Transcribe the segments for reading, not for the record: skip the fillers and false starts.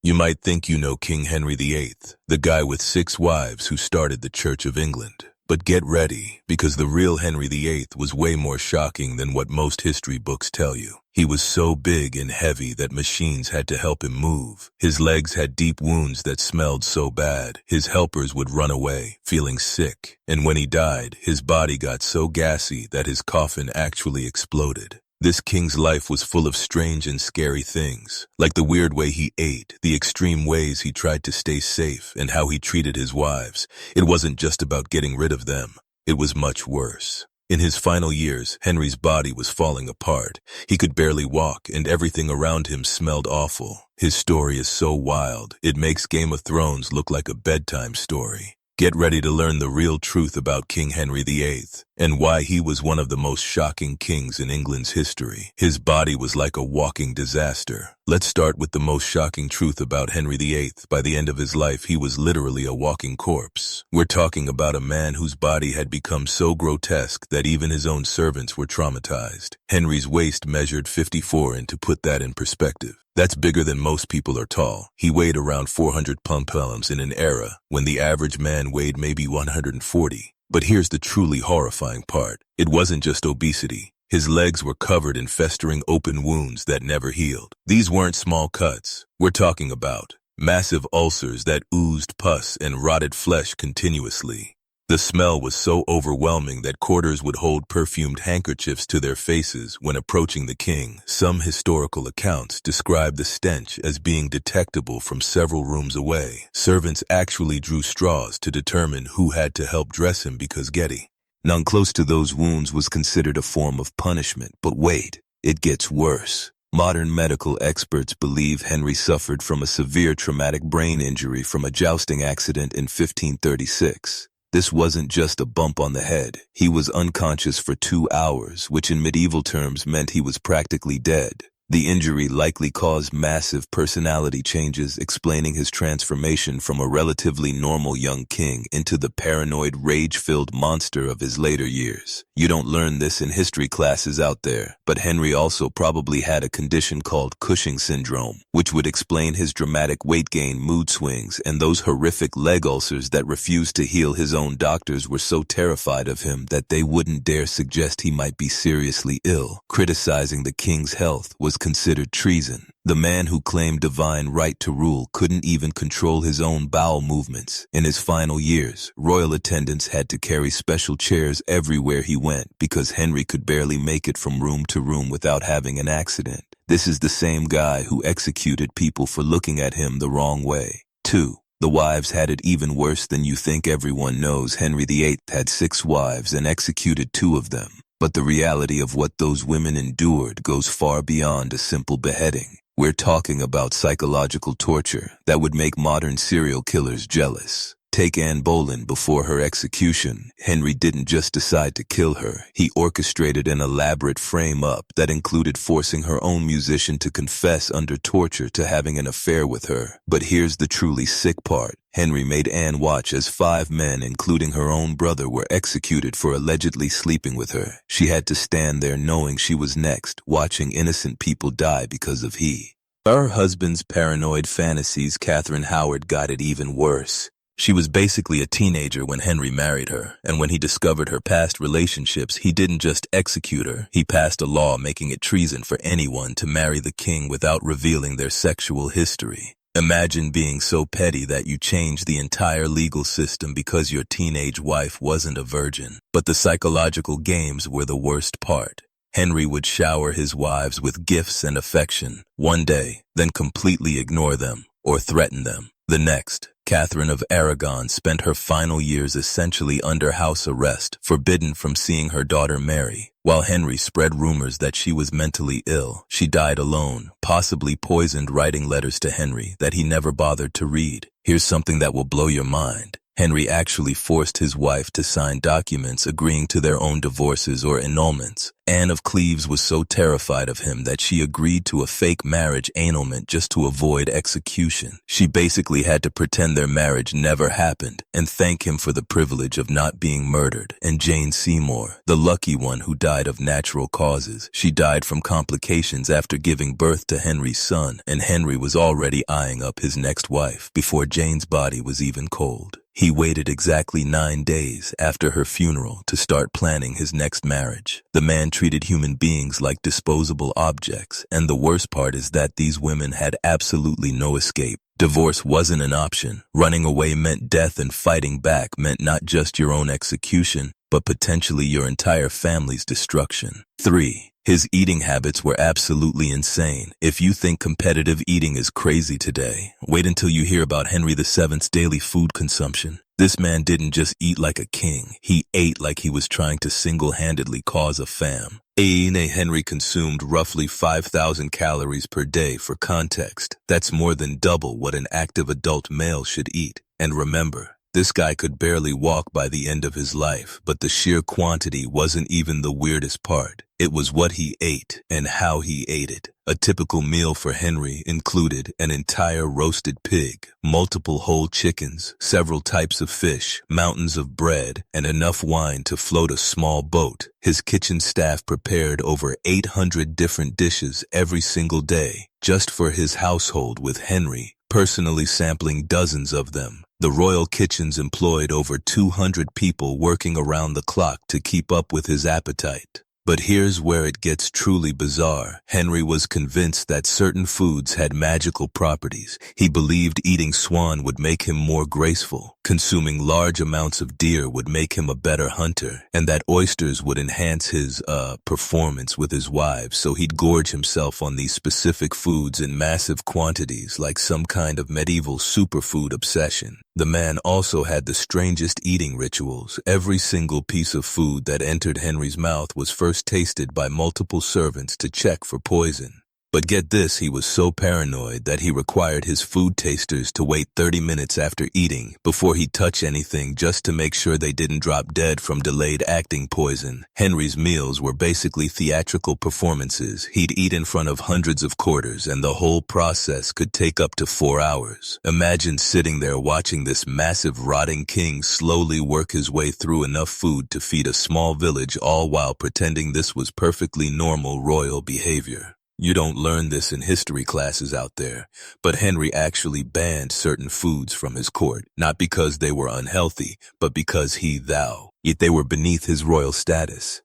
You might think you know King Henry VIII, the guy with 6 wives who started the Church of England. But get ready, because the real Henry VIII was way more shocking than what most history books tell you. He was so big and heavy that machines had to help him move. His legs had deep wounds that smelled so bad, his helpers would run away, feeling sick. And when he died, his body got so gassy that his coffin actually exploded. This king's life was full of strange and scary things, like the weird way he ate, the extreme ways he tried to stay safe, and how he treated his wives. It wasn't just about getting rid of them. It was much worse. In his final years, Henry's body was falling apart. He could barely walk, and everything around him smelled awful. His story is so wild, it makes Game of Thrones look like a bedtime story. Get ready to learn the real truth about King Henry VIII and why he was one of the most shocking kings in England's history. His body was like a walking disaster. Let's start with the most shocking truth about Henry VIII. By the end of his life, he was literally a walking corpse. We're talking about a man whose body had become so grotesque that even his own servants were traumatized. Henry's waist measured 54, and to put that in perspective, that's bigger than most people are tall. He weighed around 400 pounds in an era when the average man weighed maybe 140. But here's the truly horrifying part. It wasn't just obesity. His legs were covered in festering open wounds that never healed. These weren't small cuts. We're talking about massive ulcers that oozed pus and rotted flesh continuously. The smell was so overwhelming that courtiers would hold perfumed handkerchiefs to their faces when approaching the king. Some historical accounts describe the stench as being detectable from several rooms away. Servants actually drew straws to determine who had to help dress him because Getty. Now, close to those wounds was considered a form of punishment. But wait, it gets worse. Modern medical experts believe Henry suffered from a severe traumatic brain injury from a jousting accident in 1536. This wasn't just a bump on the head. He was unconscious for 2 hours, which in medieval terms meant he was practically dead. The injury likely caused massive personality changes, explaining his transformation from a relatively normal young king into the paranoid, rage-filled monster of his later years. You don't learn this in history classes out there, but Henry also probably had a condition called Cushing syndrome, which would explain his dramatic weight gain, mood swings, and those horrific leg ulcers that refused to heal. His own doctors were so terrified of him that they wouldn't dare suggest he might be seriously ill. Criticizing the king's health was considered treason. The man who claimed divine right to rule couldn't even control his own bowel movements. In his final years, royal attendants had to carry special chairs everywhere he went because Henry could barely make it from room to room without having an accident. This is the same guy who executed people for looking at him the wrong way. 2. The wives had it even worse than you think. Everyone knows Henry VIII had 6 wives and executed 2 of them. But the reality of what those women endured goes far beyond a simple beheading. We're talking about psychological torture that would make modern serial killers jealous. Take Anne Boleyn. Before her execution, Henry didn't just decide to kill her. He orchestrated an elaborate frame-up that included forcing her own musician to confess under torture to having an affair with her. But here's the truly sick part. Henry made Anne watch as 5 men, including her own brother, were executed for allegedly sleeping with her. She had to stand there knowing she was next, watching innocent people die because of her husband's paranoid fantasies. Catherine Howard got it even worse. She was basically a teenager when Henry married her, and when he discovered her past relationships, he didn't just execute her. He passed a law making it treason for anyone to marry the king without revealing their sexual history. Imagine being so petty that you changed the entire legal system because your teenage wife wasn't a virgin. But the psychological games were the worst part. Henry would shower his wives with gifts and affection one day, then completely ignore them or threaten them the next. Catherine of Aragon spent her final years essentially under house arrest, forbidden from seeing her daughter Mary. While Henry spread rumors that she was mentally ill, she died alone, possibly poisoned, writing letters to Henry that he never bothered to read. Here's something that will blow your mind. Henry actually forced his wife to sign documents agreeing to their own divorces or annulments. Anne of Cleves was so terrified of him that she agreed to a fake marriage annulment just to avoid execution. She basically had to pretend their marriage never happened and thank him for the privilege of not being murdered. And Jane Seymour, the lucky one who died of natural causes. She died from complications after giving birth to Henry's son, and Henry was already eyeing up his next wife before Jane's body was even cold. He waited exactly 9 days after her funeral to start planning his next marriage. The man treated human beings like disposable objects, and the worst part is that these women had absolutely no escape. Divorce wasn't an option. Running away meant death, and fighting back meant not just your own execution, but potentially your entire family's destruction. 3. His eating habits were absolutely insane. If you think competitive eating is crazy today, wait until you hear about Henry VII's daily food consumption. This man didn't just eat like a king, he ate like he was trying to single-handedly cause a famine. Henry consumed roughly 5,000 calories per day. For context, that's more than double what an active adult male should eat. And remember, this guy could barely walk by the end of his life, but the sheer quantity wasn't even the weirdest part. It was what he ate and how he ate it. A typical meal for Henry included an entire roasted pig, multiple whole chickens, several types of fish, mountains of bread, and enough wine to float a small boat. His kitchen staff prepared over 800 different dishes every single day, just for his household, with Henry personally sampling dozens of them. The royal kitchens employed over 200 people working around the clock to keep up with his appetite. But here's where it gets truly bizarre. Henry was convinced that certain foods had magical properties. He believed eating swan would make him more graceful, consuming large amounts of deer would make him a better hunter, and that oysters would enhance his, performance with his wives, so he'd gorge himself on these specific foods in massive quantities, like some kind of medieval superfood obsession. The man also had the strangest eating rituals. Every single piece of food that entered Henry's mouth was first tasted by multiple servants to check for poison. But get this, he was so paranoid that he required his food tasters to wait 30 minutes after eating before he'd touch anything, just to make sure they didn't drop dead from delayed acting poison. Henry's meals were basically theatrical performances. He'd eat in front of hundreds of quarters, and the whole process could take up to 4 hours. Imagine sitting there watching this massive rotting king slowly work his way through enough food to feed a small village, all while pretending this was perfectly normal royal behavior. You don't learn this in history classes out there, but Henry actually banned certain foods from his court, not because they were unhealthy, but because yet they were beneath his royal status.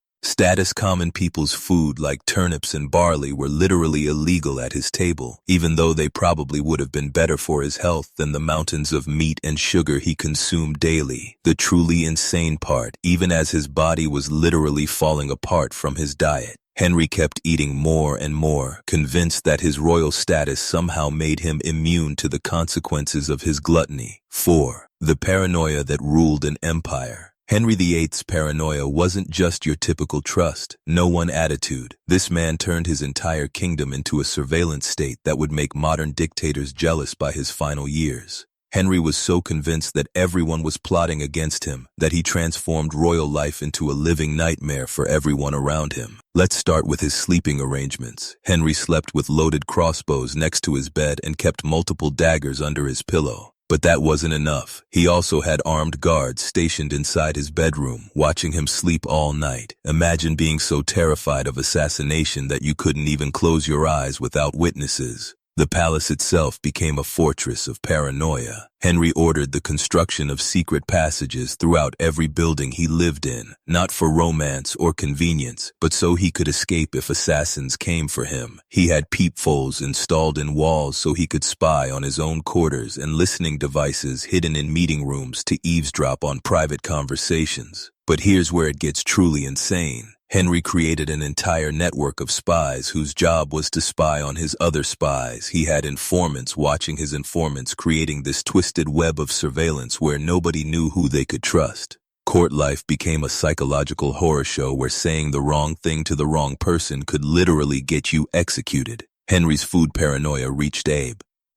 Common people's food like turnips and barley were literally illegal at his table, even though they probably would have been better for his health than the mountains of meat and sugar he consumed daily. The truly insane part, even as his body was literally falling apart from his diet, Henry kept eating more and more, convinced that his royal status somehow made him immune to the consequences of his gluttony. 4. The paranoia that ruled an empire. Henry VIII's paranoia wasn't just your typical trust, no one attitude. This man turned his entire kingdom into a surveillance state that would make modern dictators jealous by his final years. Henry was so convinced that everyone was plotting against him that he transformed royal life into a living nightmare for everyone around him. Let's start with his sleeping arrangements. Henry slept with loaded crossbows next to his bed and kept multiple daggers under his pillow. But that wasn't enough. He also had armed guards stationed inside his bedroom, watching him sleep all night. Imagine being so terrified of assassination that you couldn't even close your eyes without witnesses. The palace itself became a fortress of paranoia. Henry ordered the construction of secret passages throughout every building he lived in, not for romance or convenience, but so he could escape if assassins came for him. He had peepholes installed in walls so he could spy on his own quarters, and listening devices hidden in meeting rooms to eavesdrop on private conversations. But here's where it gets truly insane. Henry created an entire network of spies whose job was to spy on his other spies. He had informants watching his informants, creating this twisted web of surveillance where nobody knew who they could trust. Court life became a psychological horror show where saying the wrong thing to the wrong person could literally get you executed. Henry's food paranoia reached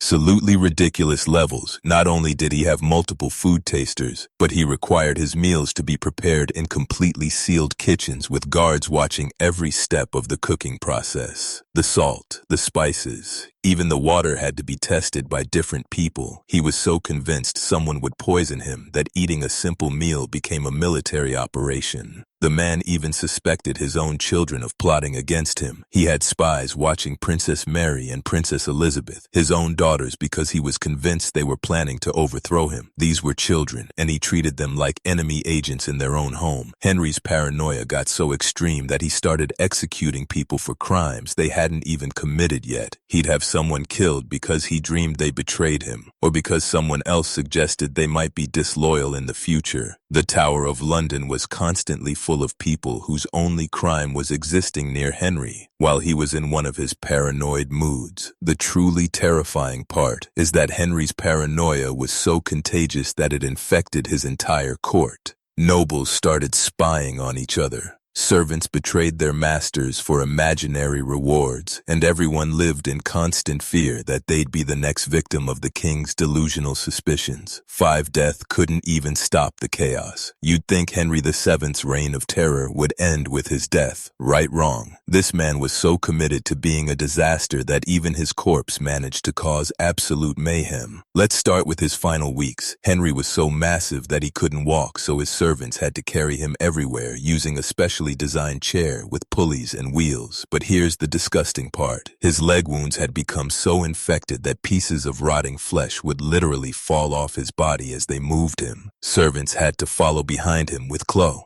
absolutely ridiculous levels. Not only did he have multiple food tasters, but he required his meals to be prepared in completely sealed kitchens with guards watching every step of the cooking process. The salt, the spices, even the water had to be tested by different people. He was so convinced someone would poison him that eating a simple meal became a military operation. The man even suspected his own children of plotting against him. He had spies watching Princess Mary and Princess Elizabeth, his own daughters, because he was convinced they were planning to overthrow him. These were children, and he treated them like enemy agents in their own home. Henry's paranoia got so extreme that he started executing people for crimes they hadn't even committed yet. He'd have someone killed because he dreamed they betrayed him, or because someone else suggested they might be disloyal in the future. The Tower of London was constantly full of people whose only crime was existing near Henry while he was in one of his paranoid moods. The truly terrifying part is that Henry's paranoia was so contagious that it infected his entire court. Nobles started spying on each other. Servants betrayed their masters for imaginary rewards, and everyone lived in constant fear that they'd be the next victim of the king's delusional suspicions. Death couldn't even stop the chaos. You'd think Henry VII's reign of terror would end with his death. Right, wrong. This man was so committed to being a disaster that even his corpse managed to cause absolute mayhem. Let's start with his final weeks. Henry was so massive that he couldn't walk, so his servants had to carry him everywhere using a special designed chair with pulleys and wheels. But here's the disgusting part. His leg wounds had become so infected that pieces of rotting flesh would literally fall off his body as they moved him. Servants had to follow behind him with cloth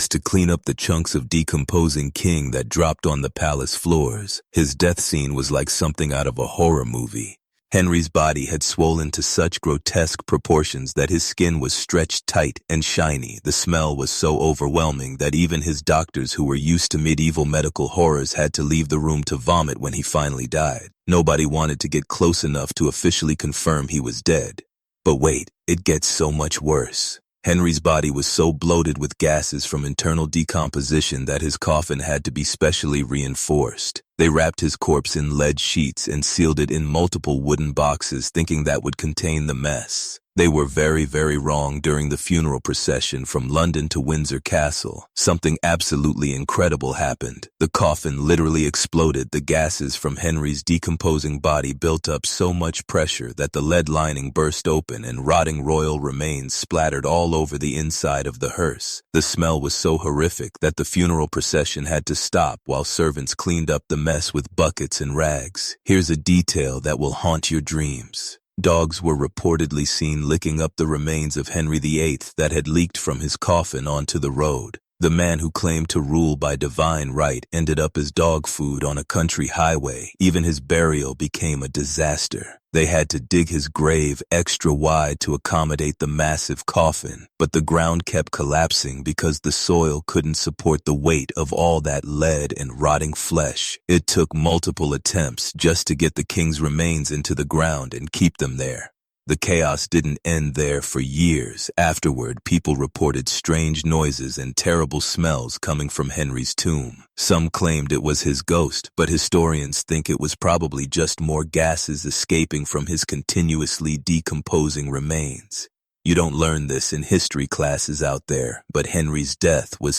to clean up the chunks of decomposing king that dropped on the palace floors. His death scene was like something out of a horror movie. Henry's body had swollen to such grotesque proportions that his skin was stretched tight and shiny. The smell was so overwhelming that even his doctors, who were used to medieval medical horrors, had to leave the room to vomit when he finally died. Nobody wanted to get close enough to officially confirm he was dead. But wait, it gets so much worse. Henry's body was so bloated with gases from internal decomposition that his coffin had to be specially reinforced. They wrapped his corpse in lead sheets and sealed it in multiple wooden boxes, thinking that would contain the mess. They were very, very wrong. During the funeral procession from London to Windsor Castle, something absolutely incredible happened. The coffin literally exploded. The gases from Henry's decomposing body built up so much pressure that the lead lining burst open and rotting royal remains splattered all over the inside of the hearse. The smell was so horrific that the funeral procession had to stop while servants cleaned up the mess with buckets and rags. Here's a detail that will haunt your dreams. Dogs were reportedly seen licking up the remains of Henry VIII that had leaked from his coffin onto the road. The man who claimed to rule by divine right ended up as dog food on a country highway. Even his burial became a disaster. They had to dig his grave extra wide to accommodate the massive coffin, but the ground kept collapsing because the soil couldn't support the weight of all that lead and rotting flesh. It took multiple attempts just to get the king's remains into the ground and keep them there. The chaos didn't end there. For years afterward, people reported strange noises and terrible smells coming from Henry's tomb. Some claimed it was his ghost, but historians think it was probably just more gases escaping from his continuously decomposing remains. You don't learn this in history classes out there, but Henry's death was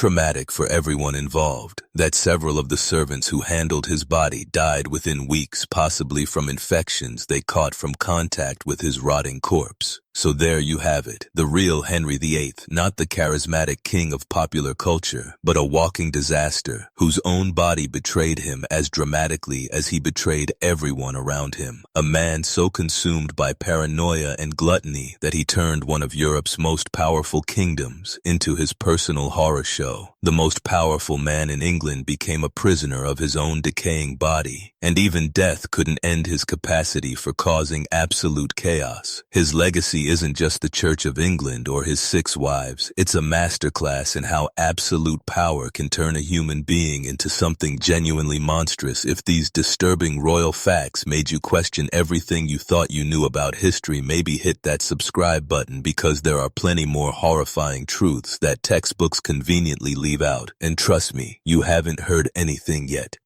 traumatic for everyone involved, that several of the servants who handled his body died within weeks, possibly from infections they caught from contact with his rotting corpse. So there you have it, the real Henry VIII, not the charismatic king of popular culture, but a walking disaster whose own body betrayed him as dramatically as he betrayed everyone around him. A man so consumed by paranoia and gluttony that he turned one of Europe's most powerful kingdoms into his personal horror show. The most powerful man in England became a prisoner of his own decaying body, and even death couldn't end his capacity for causing absolute chaos. His legacy isn't just the Church of England or his 6 wives. It's a masterclass in how absolute power can turn a human being into something genuinely monstrous. If these disturbing royal facts made you question everything you thought you knew about history, maybe hit that subscribe button, because there are plenty more horrifying truths that textbooks conveniently leave out. And trust me, you haven't heard anything yet.